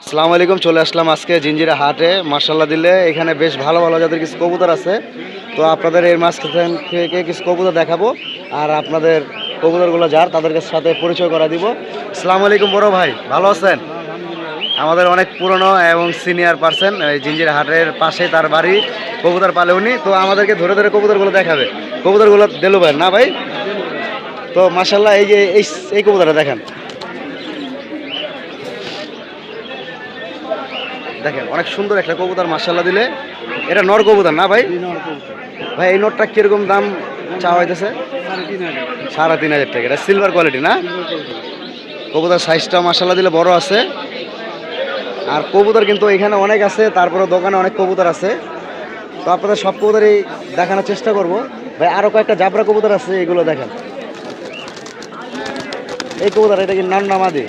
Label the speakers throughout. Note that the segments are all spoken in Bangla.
Speaker 1: আসসালামু আলাইকুম। চলে আসলাম আজকে জিঞ্জিরা হাটে। মার্শাল্লাহ দিলে এখানে বেশ ভালো ভালো যাদের কিছু কবুতর আছে, তো আপনাদের এর মাঝখান থেকে কিছু কবুতর দেখাবো আর আপনাদের কবুতরগুলো যার তাদের সাথে পরিচয় করা দিব। আসসালামু আলাইকুম বড় ভাই, ভালো আছেন? আমাদের অনেক পুরনো এবং সিনিয়র পার্সন, এই জিঞ্জিরা হাটের পাশে তার বাড়ি, কবুতর পালে উনি, তো আমাদেরকে ধরে ধরে কবুতরগুলো দেখাবে। কবুতরগুলো দেলু ভাই না ভাই? তো মার্শাল্লাহ এই যে এই কবুতরটা দেখেন, দেখেন অনেক সুন্দর একটা কবুতর মার্শাল্লাহ দিলে। এটা নর কবুতর না ভাই? ভাই এই নটটা কিরকম দাম চাওয়া হইতেছে? 3,500 টাকা। এটা সিলভার কোয়ালিটি না? কবুতর সাইজটা মার্শাল্লাহ দিলে বড় আছে। আর কবুতর কিন্তু এখানে অনেক আছে, তারপরে দোকানে অনেক কবুতর আছে, তো আপনাদের সব কবুতরই দেখানোর চেষ্টা করব। ভাই আরও কয়েকটা জাবরা কবুতর আছে, এগুলো দেখেন। এই কবুতর এটা কি নাম নামাদি?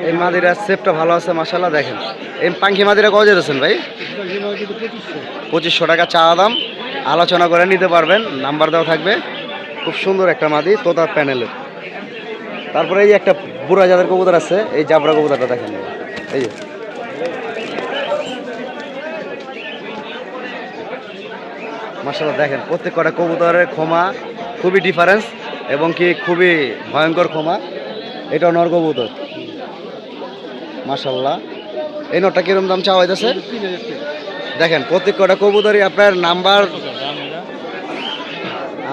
Speaker 1: এই মাদিরা সেপটা ভালো আছে মাশাল্লাহ। দেখেন এই পাঙ্খি মাদিরা কত যেতেছেন ভাই? 2500 টাকা চাওয়া দাম, আলোচনা করে নিতে পারবেন, নাম্বার দেওয়া থাকবে। খুব সুন্দর একটা মাদি, তোতার প্যানেলের। তারপরে এই যে একটা বুড়া জাতের কবুতর আছে, এই জাবরা কবুতরটা দেখেন, এই যে মাশাল্লাহ। দেখেন প্রত্যেক কটা কবুতরের ক্ষমা খুবই ডিফারেন্স এবং কি খুবই ভয়ঙ্কর ক্ষমা। এটা নর কবুতর মাশাল্লাহ। এই নটটা কিরকম দাম চাওয়া হইতেছে? দেখেন প্রত্যেক কটা কবুতরই আপনার নাম্বার,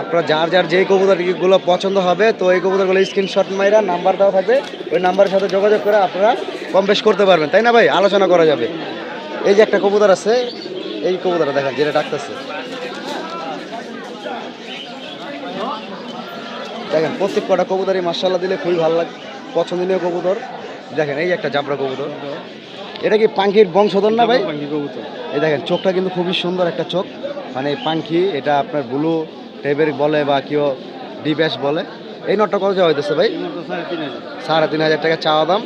Speaker 1: আপনার যার যার যেই কবুতরগুলো পছন্দ হবে, তো এই কবুতরগুলো স্ক্রিনশট মাইরা নাম্বার দেওয়া থাকবে, ওই নাম্বারের সাথে যোগাযোগ করে আপনারা কম বেশ করতে পারবেন, তাই না ভাই? আলোচনা করা যাবে। এই যে একটা কবুতর আছে, এই কবুতরটা দেখেন যেটা ডাকতেছে, দেখেন প্রত্যেক কটা কবুতরই মার্শাল্লাহ দিলে খুবই ভালো লাগে, পছন্দনীয় কবুতর। দেখেন এই যে একটা জাবরা কবুতর, এটা কি পাঙ্খির বংশধর না ভাই? এই দেখেন চোখটা কিন্তু খুবই সুন্দর একটা চোখ, মানে পাঙ্খি, এটা আপনার ব্লু টাইপের বলে বা কেউ ডিব্যাশ বলে। এই নটটা কত চাওয়া হইতেছে ভাই? 3,500 টাকা চাওয়া দাম।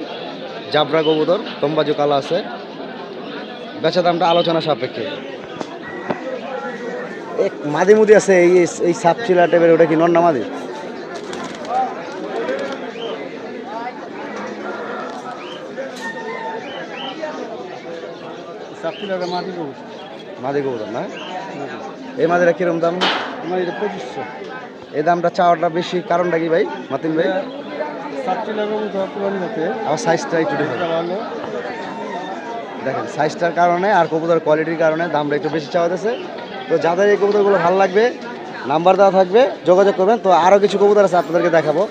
Speaker 1: জাবরা কবুতর, তম্বাজু কালা আছে, বেচা দামটা আলোচনা সাপেক্ষে। এক মাদি মুদি আছে, এই সাপচিলা টাইপের, ওটা কি নর না মাদি? মাদি কবুতর না? এই মাদিরা কিরম দাম? 2500। এই দামটা চাওয়াটা বেশি, কারণটা কি ভাই মাতিন ভাই? আমার সাইজটা একটু ভালো, দেখেন সাইজটার কারণে আর কবুতর কোয়ালিটির কারণে দামটা একটু বেশি চাওয়া যাচ্ছে। তো যাদের এই কবুতরগুলো ভালো লাগবে, নাম্বার দেওয়া থাকবে, যোগাযোগ করবেন। তো আরও কিছু কবুতর আছে আপনাদেরকে দেখাবো,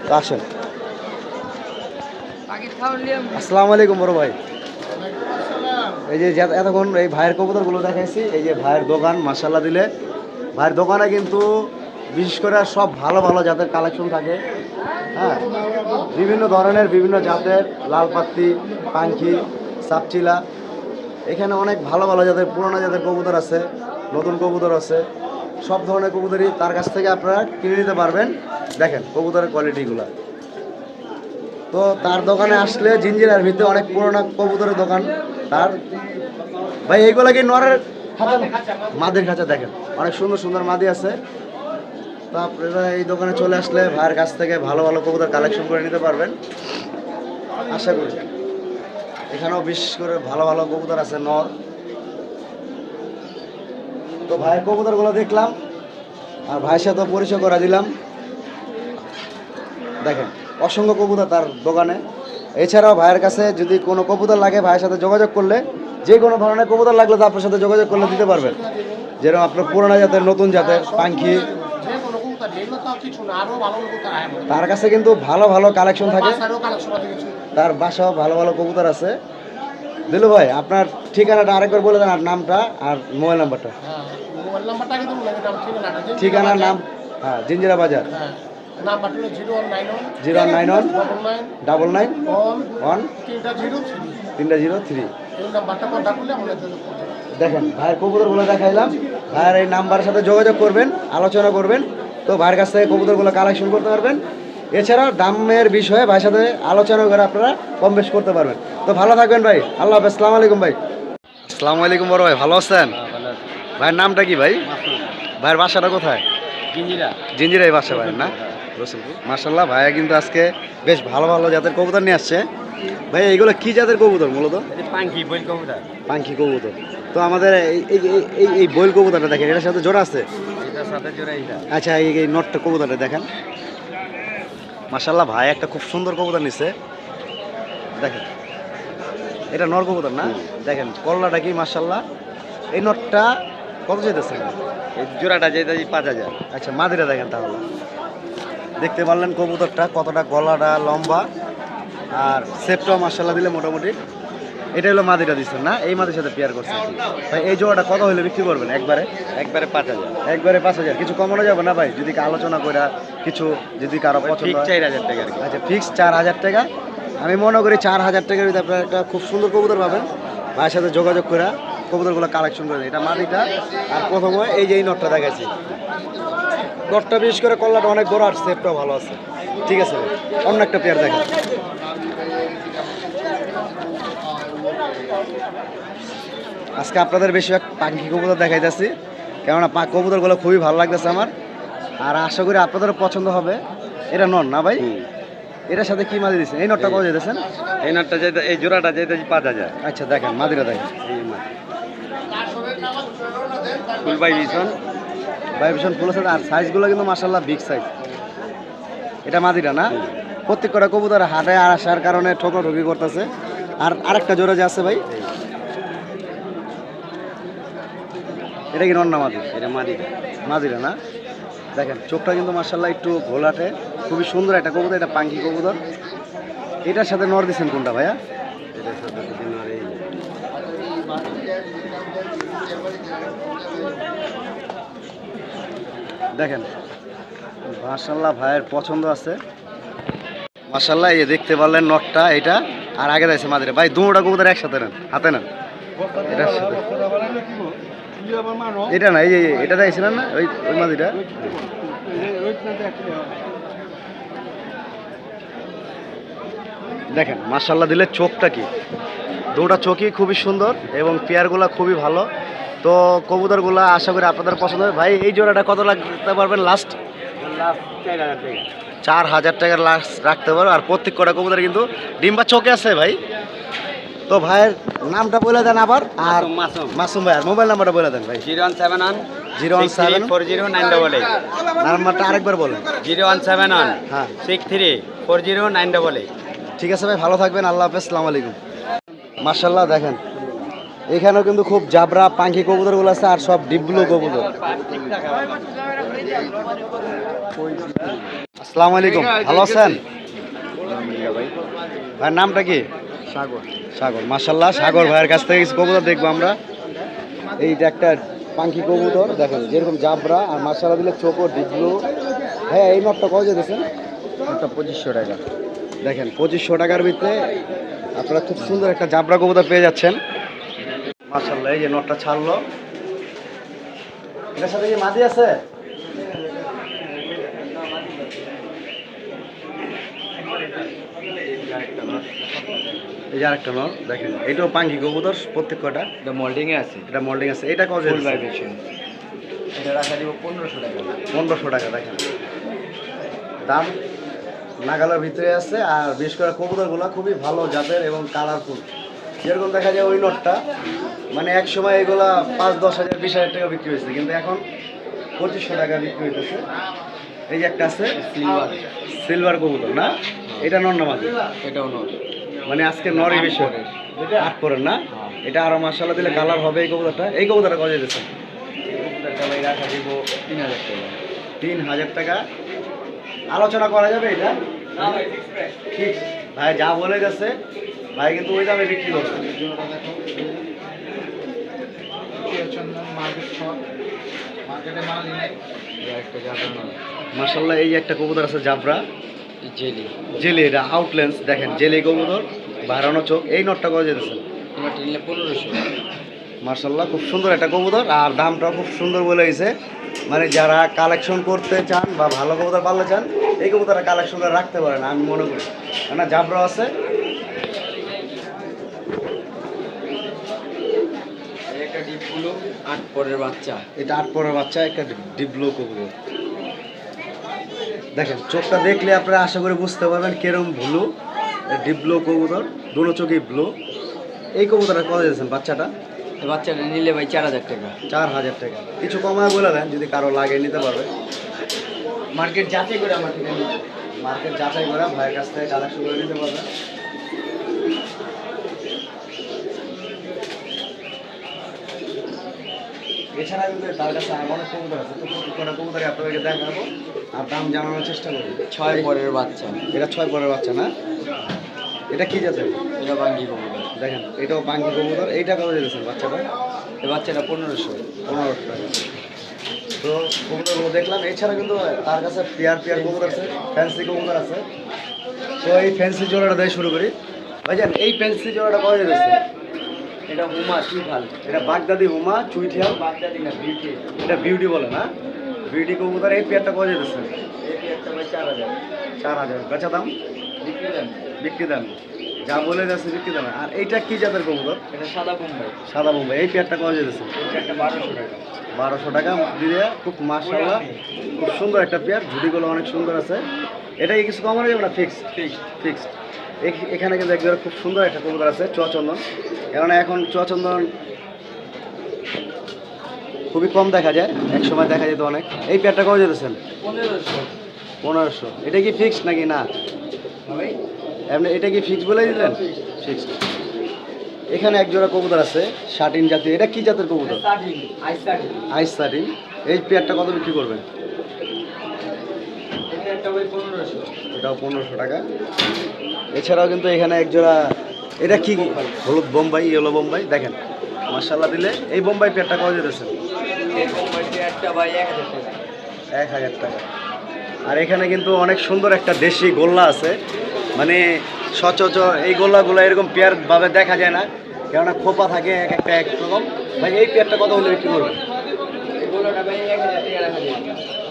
Speaker 1: তো আসেন। আসসালামু আলাইকুম বড় ভাই। এই যে এতক্ষণ এই ভাইয়ের কবুতরগুলো দেখাইছি, এই যে ভাইয়ের দোকান মাশাল্লাহ দিলে। ভাইয়ের দোকানে কিন্তু বিশেষ করে সব ভালো ভালো জাতের কালেকশন থাকে, হ্যাঁ, বিভিন্ন ধরনের বিভিন্ন জাতের লাল পাত্তি, পাঙ্খি, সাপচিলা, এখানে অনেক ভালো ভালো জাতের পুরোনো জাতের কবুতর আছে, নতুন কবুতর আছে, সব ধরনের কবুতরই তার কাছ থেকে আপনারা কিনে নিতে পারবেন। দেখেন কবুতরের কোয়ালিটিগুলো। তো তার দোকানে আসলে জিঞ্জিরার ভিতরে অনেক পুরোনো কবুতরের দোকান তার। ভাই এইগুলা কি নরের খাঁচা? মাদির খাঁচা। দেখেন অনেক সুন্দর সুন্দর মাদি আছে। তো আপনারা এই দোকানে চলে আসলে ভাইয়ের কাছ থেকে ভালো ভালো কবুতর কালেকশন করে নিতে পারবেন আশা করি। এখানেও বিশেষ করে ভালো ভালো কবুতর আছে নর। তো ভাইয়ের কবুতরগুলো দেখলাম আর ভাইয়ের সাথে পরিচয় করে দিলাম। দেখেন অসংখ্য কবুতর তার দোকানে। এছাড়াও ভাইয়ের কাছে যদি কোনো কবুতর লাগে, ভাইয়ের সাথে যোগাযোগ করলে, যে কোনো ধরনের কবুতর লাগলে তো আপনার সাথে যোগাযোগ করলে দিতে পারবেন। যেরকম আপনার পুরোনো জাতের, নতুন জাতের পাঙ্খি, তার কাছে কিন্তু ভালো ভালো কালেকশন থাকে, তার বাসাও ভালো ভালো কবুতর আছে। দিলু ভাই আপনার ঠিকানাটা আরেকবার বলে দেন, আর নামটা আর মোবাইল নাম্বারটা। ঠিকানার নাম, হ্যাঁ, জিঞ্জিরা বাজার। 019199991303। দেখেন ভাইয়ের কবুতরগুলো দেখাইলাম, ভাইয়ের এই নাম্বারের সাথে যোগাযোগ করবেন, আলোচনা করবেন, তো ভাইয়ের কাছ থেকে কবুতরগুলো কালেকশন করতে পারবেন। এছাড়া দামের বিষয়ে ভাইয়ের সাথে আলোচনা করে আপনারা কম বেশ করতে পারবেন। তো ভালো থাকবেন ভাই, আল্লাহ হাফেজ। আসসালামু আলাইকুম ভাই। আসসালামু আলাইকুম বড় ভাই, ভালো আছেন? ভাইয়ের নামটা কি ভাই? ভাইয়ের বাসাটা কোথায়? জিঞ্জিরাই বাসা ভাইয়ের না, রসুলপুর। মাশাল্লাহ ভাইয়া কিন্তু আজকে বেশ ভালো ভালো জাতের কবুতর নিয়ে আসছে। ভাই এইগুলো কি জাতের কবুতর মূলত? পাঙ্খি কবুতর। তো আমাদের এই বইল কবুতরটা দেখেন, এটার সাথে জোড়া আছে? আচ্ছা, এই নটটা কবুতরটা দেখেন। মাশাল্লাহ ভাই একটা খুব সুন্দর কবুতর নিচ্ছে, দেখেন এটা নর কবুতর না? দেখেন কল্লাটা কি মাশাল্লাহ। এই নটটা কত চাইতেছে?
Speaker 2: এই জোড়াটা যেটা 5,000।
Speaker 1: আচ্ছা মাদিরা দেখেন তাহলে, দেখতে পারলেন কবুতরটা কতটা গলাটা লম্বা আর সেপটাও মাশাল্লাহ দিলে মোটামুটি। এটা হলো মাদিটা দিচ্ছেন না? এই মাদির সাথে পেয়ার করছেন ভাই। এই জোড়াটা কত হলে বিক্রি করবেন? একবারে
Speaker 2: 5,000।
Speaker 1: একবারে 5,000। কিছু কমানো যাবে না ভাই? যদি আলোচনা করে কিছু, যদি কারো পছন্দ হয়।
Speaker 2: 4,000 টাকা।
Speaker 1: আচ্ছা ফিক্স 4,000 টাকা। আমি মনে করি 4,000 টাকার যদি আপনারা একটা খুব সুন্দর কবুতর পাবেন, ভাইয়ের সাথে যোগাযোগ করে কবুতরগুলো কালেকশন করে দেয়। এটা মাদিটা। আর প্রথমে এই যে এই নটটা দেখাচ্ছি, নটটা বিশেষ করে কল্লাটা অনেক বড় আর সেপটাও ভালো আছে। ঠিক আছে ভাই, অন্য একটা পেয়ার দেখেন। আজকে আপনাদের বেশিরভাগ পাখি কবুতর দেখাইতেছি, কেননা কবুতরগুলো খুবই ভালো লাগতেছে আমার, আর আশা করি আপনাদেরও পছন্দ হবে। এটা নন না ভাই? এটার সাথে কি মাদি দিচ্ছেন? এই নটটা কত যেতেছেন?
Speaker 2: এই নটটা যেটা, এই জোড়াটা যেটা 5,000।
Speaker 1: আচ্ছা দেখেন মাদিরা দেখেন,
Speaker 2: ফুল ভাইব্রেশন
Speaker 1: ফুল আছে। আর সাইজগুলো কিন্তু মাশাআল্লাহ বিগ সাইজ। এটা মাদিরা না? প্রত্যেক কটা কবুতর হাটে আর আসার কারণে ঠোকাঠুকি করতেছে। আর আরেকটা জোড়া যে আছে ভাই, এটা কি নন না মাদি?
Speaker 2: এটা
Speaker 1: মাদিরা না? দেখেন চোখটা কিন্তু মাশাআল্লাহ একটু ঘোলাটে, খুবই সুন্দর একটা কবুতর। এটা পাঙ্কি কবুতর। এটার সাথে নর দিচ্ছেন কোনটা ভাইয়া?
Speaker 2: এটার সাথে যদি নরে
Speaker 1: দেখেন মাশাআল্লাহ ভাইয়ের পছন্দ আছে। মাশাআল্লাহ এই দেখতে পারলেন নটটা এটা, আর আগে যাইছে মাদিরা। ভাই দুটোটা কবুতর একসাথে নেন, হাতে নেন। এটার সাথে এটা না, এই এটা চাইছিলেন না? ওই মাদিটা। দেখেন মাশাআল্লাহ দিলে চোখটা কি, দুটা চোখই খুবই সুন্দর এবং পেয়ারগুলা খুবই ভালো। তো কবুতরগুলা আশা করি আপনাদের পছন্দ হবে। ভাই এই জোড়াটা কত রাখতে পারবেন লাস্ট?
Speaker 2: 4,000 টাকা।
Speaker 1: 4,000 টাকার লাস্ট রাখতে পারবো। আর প্রত্যেক কটা কবুতর কিন্তু ডিম্বা চোখে আছে ভাই। তো ভাইয়ের নামটা বলে দেন আবার। আর মাসুম ভাই, আর মোবাইল নাম্বারটা বলে দেন ভাই।
Speaker 2: 01710409888।
Speaker 1: নাম্বারটা আরেকবার বলেন।
Speaker 2: 01710
Speaker 1: হ্যাঁ
Speaker 2: 63409888।
Speaker 1: ঠিক আছে ভাই, ভালো থাকবেন। আল্লাহ হাফেজ, আসসালামু আলাইকুম। মাশাআল্লাহ দেখেন এখানেও কিন্তু খুব জাবরা পাখি কবুতরগুলো আছে, আর সব ডিবলু কবুতর। আসসালামু আলাইকুম, ভালো আছেন ভাইয়ের নামটা কি? সাগর। মাশাআল্লাহ সাগর ভাইয়ের কাছ থেকে কিছু কবুতর দেখবো আমরা। এইটা একটা পাখি কবুতর দেখেন, যেরকম জাবরা আর মাশাআল্লাহ দিলে চোখও ডিবলু। হ্যাঁ এই নটটা কত যেতেছেন?
Speaker 2: 2500 টাকা।
Speaker 1: দেখেন 2500 টাকার ভিতরে আপনারা খুব সুন্দর একটা জাবরা কবুতর পেয়ে যাচ্ছেন। মাশাআল্লাহ এই যে নটটা ছাড়লো, এটার সাথে কি মাদি আছে? এই যে আরেকটা নর দেখেন, এইটাও পাঙ্কি কবুতর প্রত্যেক কটা।
Speaker 2: এটা মোল্ডিং এ আছে।
Speaker 1: এটা কত?
Speaker 2: ফুল ভাইব্রেশন। এটা রাখা দিব 1500 টাকা।
Speaker 1: 1500 টাকা। দেখেন দাম নাগালের ভিতরে আছে। আর বিশেষ করে কবুতরগুলো খুবই ভালো জাতের এবং কালারফুল। যেরকম দেখা যায় ওই নটটা, মানে এক সময় এগুলা 5-10 হাজার 20,000 টাকা বিক্রি হয়েছে, কিন্তু এখন 2500 টাকা বিক্রি হইতেছে। এই যে একটা আছে সিলভার কবুতর না? এটা নর না মাদি?
Speaker 2: এটাও নর।
Speaker 1: মানে আজকে নরই বেশি আট করেন না? এটা আরো মাশাআল্লাহ দিলে কালার হবে এই কবুতরটা। এই কবুতরটা কত যেতেছে?
Speaker 2: রাখা দিব 3000 টাকা।
Speaker 1: 3000 টাকা। আলোচনা করা যাবে এটা? ঠিক ভাই যা বলে গেছে ভাই, কিন্তু ওই দামে বিক্রি করবে। মাশাআল্লাহ এই যে একটা কবুতর আছে জাবরা জেলি, এটা আউটলেন্স দেখেন, জেলি কবুতর, বাড়ানো চোখ। এই নটটা কত যেতেছে?
Speaker 2: 1500।
Speaker 1: মাশাআল্লাহ খুব সুন্দর একটা কবুতর, আর দামটাও খুব সুন্দর বলে গেছে। মানে যারা কালেকশন করতে চান বা ভালো কবুতর পালতে চান, এই কবুতরটা কালেকশন করে রাখতে পারেন আমি মনে করি। কেননা জাবরা আছে।
Speaker 2: একটা ডিপ ব্লু 8 পরের বাচ্চা।
Speaker 1: এটা 8 পরের বাচ্চা, একটা ডিপ ব্লু কবুতর। দেখেন চোখটা দেখলে আপনারা আশা করে বুঝতে পারবেন কেরম ব্লু, ডিপ ব্লু কবুতর, দুটো চোখই ব্লু। এই কবুতরটা কত দিয়েছেন বাচ্চাটা?
Speaker 2: এই বাচ্চাটা নিলে ভাই 4000 টাকা।
Speaker 1: 4000 টাকা। কিছু কমায় বলে দেন, যদি কারো লাগে নিতে পারবে।
Speaker 2: মার্কেট যাচাই করে আমার থেকে নিতে।
Speaker 1: মার্কেট যাচাই করে ভাইয়ের কাছ থেকে কালেকশন করে নিতে পারবে। এছাড়া কিন্তু তার কাছে আর অনেক কবুতর আছে, তো কটা কবুতরই আপনাদেরকে দেখাবো আর দাম জানানোর চেষ্টা করবো।
Speaker 2: 6 পরের বাচ্চা।
Speaker 1: এটা 6 পরের বাচ্চা না? এটা কি জাতের?
Speaker 2: এটা বাঙ্গি কবুতর।
Speaker 1: দেখেন এটাও বাঙ্গি কবুতর। এইটা কত দিয়েছেন বাচ্চাটা?
Speaker 2: এই বাচ্চাটা 1500।
Speaker 1: 1500 টাকা। তো কবুতরগুলো দেখলাম। এছাড়া কিন্তু তার কাছে পেয়ার কবুতর আছে, ফ্যান্সি কবুতর আছে। তো এই ফ্যান্সি জোড়াটা দিয়ে শুরু করি। ভাইজান এই ফ্যান্সি জোড়াটা কত দিয়েছে?
Speaker 2: এটা হুমা চুইঠাল।
Speaker 1: এটা বাগদাদি হুমা চুইঠিয়াল।
Speaker 2: বাগদাদি না বিউটি।
Speaker 1: এটা বিউটি বলে না? বিউটি কবুতর। এই পেয়ারটা কত দিতেছে?
Speaker 2: এই একটা ভাই 4000।
Speaker 1: 4000। বেচা দাম?
Speaker 2: বিক্রি দেন।
Speaker 1: বিক্রি দাম যা বলে যাচ্ছে বিক্রি দাম। আর এইটা কি জাতের কবুতর?
Speaker 2: এটা সাদা বোম্বাই।
Speaker 1: সাদা বোম্বাই। এই পেয়ারটা কত দিতেছে?
Speaker 2: এটা একটা 1200 টাকা।
Speaker 1: 1200 টাকা দিয়ে খুব মাশাআল্লাহ খুব সুন্দর একটা পেয়ার। ঝুড়িগুলো অনেক সুন্দর আছে। এটা কি কিছু কমানো যাবে না? ফিক্সড। এখানে কিন্তু একজন খুব সুন্দর একটা কবুতর আছে, চুয়াচন্দন। কেননা এখন চুয়াচন্দন খুবই কম দেখা যায়, এক সময় দেখা যেত অনেক। এই পেয়ারটা কত যেতেছেন?
Speaker 2: 1500।
Speaker 1: 1500। এটা কি ফিক্সড নাকি না?
Speaker 2: ভাই
Speaker 1: এমনি এটা কি ফিক্সড বলে দিলেন? ফিক্সড। এখানে এক জোড়া কবুতর আছে শাটিন জাতীয়। এটা কি জাতের কবুতর?
Speaker 2: স্টার্টিং
Speaker 1: আইস শাটিন। এই পেয়ারটা কত বিক্রি করবেন?
Speaker 2: এটা একটা ভাই 1500।
Speaker 1: এটাও 1500 টাকা। এছাড়াও কিন্তু এখানে এক জোড়া, এটা কি হলুদ বোম্বাই, ইয়েলো বোম্বাই। দেখেন মাশাআল্লাহ দিলে। এই বোম্বাই পেয়ারটা কত যেতেছেন?
Speaker 2: এই বোম্বাইটা একটা ভাই 1000 টাকা।
Speaker 1: 1000 টাকা। আর এখানে কিন্তু অনেক সুন্দর একটা দেশি গোল্লা আছে, মানে সচরাচর এই গোল্লাগুলো এরকম পেয়ার ভাবে দেখা যায় না, কেননা খোপা থাকে এক একটা এক রকম। ভাই এই পেয়ারটা কত হলে বিক্রি করবেন?
Speaker 2: এগুলোটা ভাই 1000 টাকা রাখা যায়।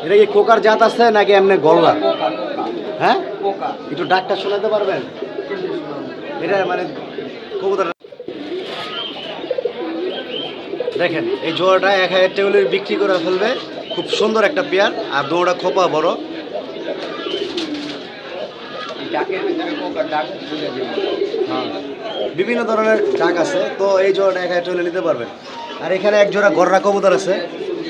Speaker 1: এটা কি কোকার জাত আছে নাকি এমনি গোল্লা?
Speaker 2: পোকা
Speaker 1: হ্যাঁ,
Speaker 2: পোকা।
Speaker 1: একটু ডাকটা শোনাতে পারবেন? এটা মানে কবুতর। দেখেন এই জোড়াটা 1000 টাকা বিক্রি করে ফেলবে। খুব সুন্দর একটা পেয়ার। আর দৌড়া খোপা বড়।
Speaker 2: এই ডাকের ভিতরে পোকা ডাক বুঝে দেব।
Speaker 1: হ্যাঁ, বিভিন্ন ধরনের ডাক আছে। তো এই জোড়াটা 1000 টাকা নিতে পারবেন। আর এখানে এক জোড়া গররা কবুতর আছে।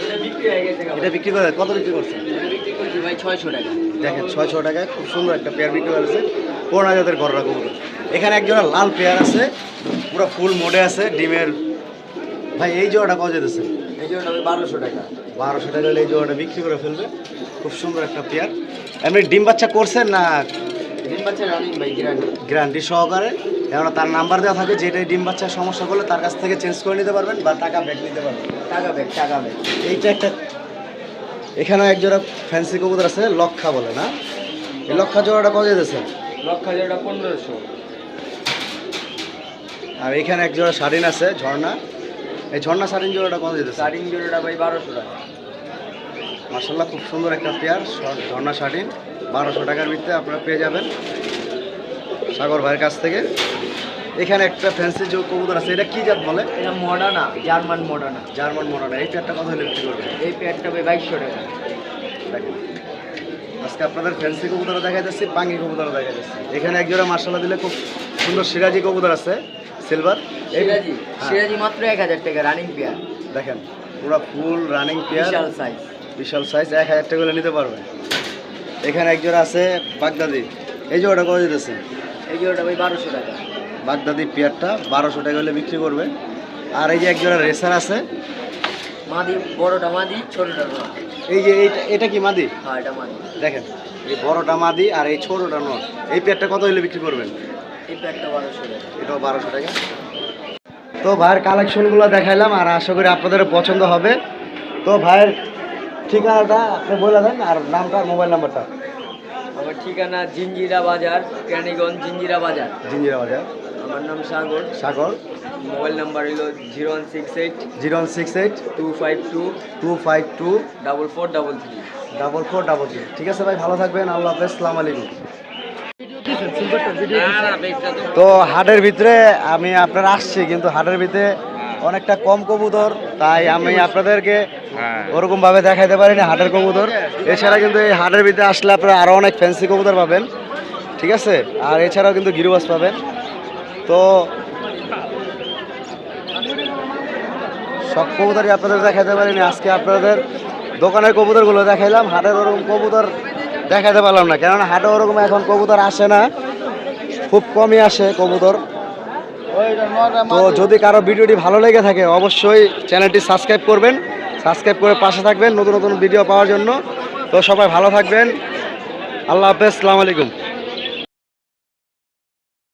Speaker 2: এটা বিক্রি হয়ে গেছে।
Speaker 1: এটা বিক্রি করে কত বিক্রি করছে?
Speaker 2: এটা বিক্রি করছি ভাই 600 টাকা।
Speaker 1: দেখেন 600 টাকায় খুব সুন্দর একটা পেয়ার বিক্রি করেছে, পুরোনা জাতের গররা কবুতর। এখানে এক জোড়া লাল পেয়ার আছে, পুরো ফুল মোডে আছে ডিমের। ভাই এই জোড়াটা কত যেতেছে?
Speaker 2: এই জন্য আমি 1200 টাকা।
Speaker 1: 1200 টাকা হলে এই জোড়াটা বিক্রি করে ফেলবে। খুব সুন্দর একটা পেয়ার। এমনি ডিম বাচ্চা করছেন না?
Speaker 2: ডিম বাচ্চা রানিং ভাই গ্যারান্টি।
Speaker 1: গ্যারান্টি সহকারে। কেননা তার নাম্বার দেওয়া থাকে, যেটাই ডিম বাচ্চার সমস্যা করলে তার কাছ থেকে চেঞ্জ করে নিতে পারবেন বা টাকা ব্যাক নিতে পারবেন।
Speaker 2: টাকা ব্যাগ।
Speaker 1: এইটা একটা। এখানেও এক জোড়া ফ্যান্সি কবুতর আছে, লক্ষা বলে না? এই লক্ষা জোড়াটা কত যেতেছে?
Speaker 2: লক্ষ হাজারটা 1500।
Speaker 1: আর এখানে এক জোড়া শাড়িন আছে ঝর্ণা। এই ঝর্ণা শাড়িন জোড়াটা কত যেতেছে?
Speaker 2: স্টার্টিং জোড়াটা ভাই 1200 টাকা।
Speaker 1: মার্শাল্লাহ খুব সুন্দর একটা পেয়ার ঝর্ণা শাড়িন। 1200 টাকার ভিতরে আপনারা পেয়ে যাবেন সাগর ভাইয়ের কাছ থেকে। এখানে একটা ফ্যান্সি যে কবুতর আছে, এটা কি জাত বলে?
Speaker 2: এটা Moderna, German Moderna.
Speaker 1: German modern. এই পেয়ারটা কত হলে বিক্রি করবে?
Speaker 2: এই প্যাডটা ভাই 2200 টাকা।
Speaker 1: দেখেন আজকে আপনাদের ফ্যান্সি কবুতর দেখা যাচ্ছে, পাঙ্গি কবুতর দেখা যাচ্ছে। এখানে এক জোড়া মার্শাল্লাহ দিলে খুব সুন্দর সিরাজি কবুতর আছে, সিলভার।
Speaker 2: সিরাজি মাত্র 1000 টাকা রানিং পেয়ার।
Speaker 1: দেখেন পুরো ফুল রানিং পেয়ার,
Speaker 2: বিশাল সাইজ।
Speaker 1: বিশাল সাইজ। 1000 টাকা করে নিতে পারবেন। এখানে এক জোড়া আছে বাগদাদি। এই জোড়াটা কত দিতেছে?
Speaker 2: এই জোড়াটা ভাই 1200 টাকা।
Speaker 1: বাগদাদি পেয়ারটা 1200 টাকা হলে বিক্রি করবে। আর এই যে এক জোড়া রেসার আছে।
Speaker 2: মাদি, বড়টা মাদি, ছোটটা নর।
Speaker 1: এই যে এটা কি মাদি?
Speaker 2: হ্যাঁ এটা মাদি।
Speaker 1: দেখেন এই বড়টা মাদি আর এই ছোটটা নর। এই পেয়ারটা কত হলে বিক্রি করবেন?
Speaker 2: এই প্যাডটা 1200 টাকা।
Speaker 1: এটাও 1200 টাকা। তো ভাইয়ের কালেকশনগুলো দেখাইলাম, আর আশা করি আপনাদের পছন্দ হবে। তো ভাইয়ের ঠিকানাটা আপনি বলে দেন, আর নামটা আর মোবাইল নাম্বারটা।
Speaker 2: আমার ঠিকানা জিঞ্জিরা বাজার, কেরানীগঞ্জ জিঞ্জিরা বাজার।
Speaker 1: জিঞ্জিরা বাজার।
Speaker 2: আমার নাম সাগর।
Speaker 1: সাগর।
Speaker 2: মোবাইল নাম্বার হলো 0168
Speaker 1: 0168
Speaker 2: 252
Speaker 1: 252
Speaker 2: 4433।
Speaker 1: 4433। ঠিক আছে ভাই, ভালো থাকবেন। আল্লাহ হাফেজ। আসসালামু আলাইকুম। তো হাটের ভিতরে আমি আপনার আসছি, কিন্তু হাটের ভিতরে অনেকটা কম কবুতর, তাই আমি আপনাদেরকে
Speaker 3: হ্যাঁ
Speaker 1: ওরকম ভাবে দেখাইতে পারিনি হাটের কবুতর। এছাড়া কিন্তু এই হাটের ভিতরে আসলে আপনারা আরো অনেক ফ্যান্সি কবুতর পাবেন, ঠিক আছে। আর এছাড়াও কিন্তু গিরিবাস পাবেন। তো সব কবুতরই আপনাদের দেখাইতে পারিনি, আজকে আপনাদের দোকানের কবুতরগুলো দেখাইলাম, হাটের ওরকম কবুতর দেখাইতে পারলাম না, কেননা হাটে ওরকম এখন কবুতর আসে না, খুব কমই আসে কবুতর। তো যদি কারো ভিডিওটি ভালো লেগে থাকে অবশ্যই চ্যানেলটি সাবস্ক্রাইব করবেন, সাবস্ক্রাইব করে পাশে থাকবেন নতুন নতুন ভিডিও পাওয়ার জন্য। তো সবাই ভালো থাকবেন, আল্লাহ হাফেজ, আসসালামু আলাইকুম।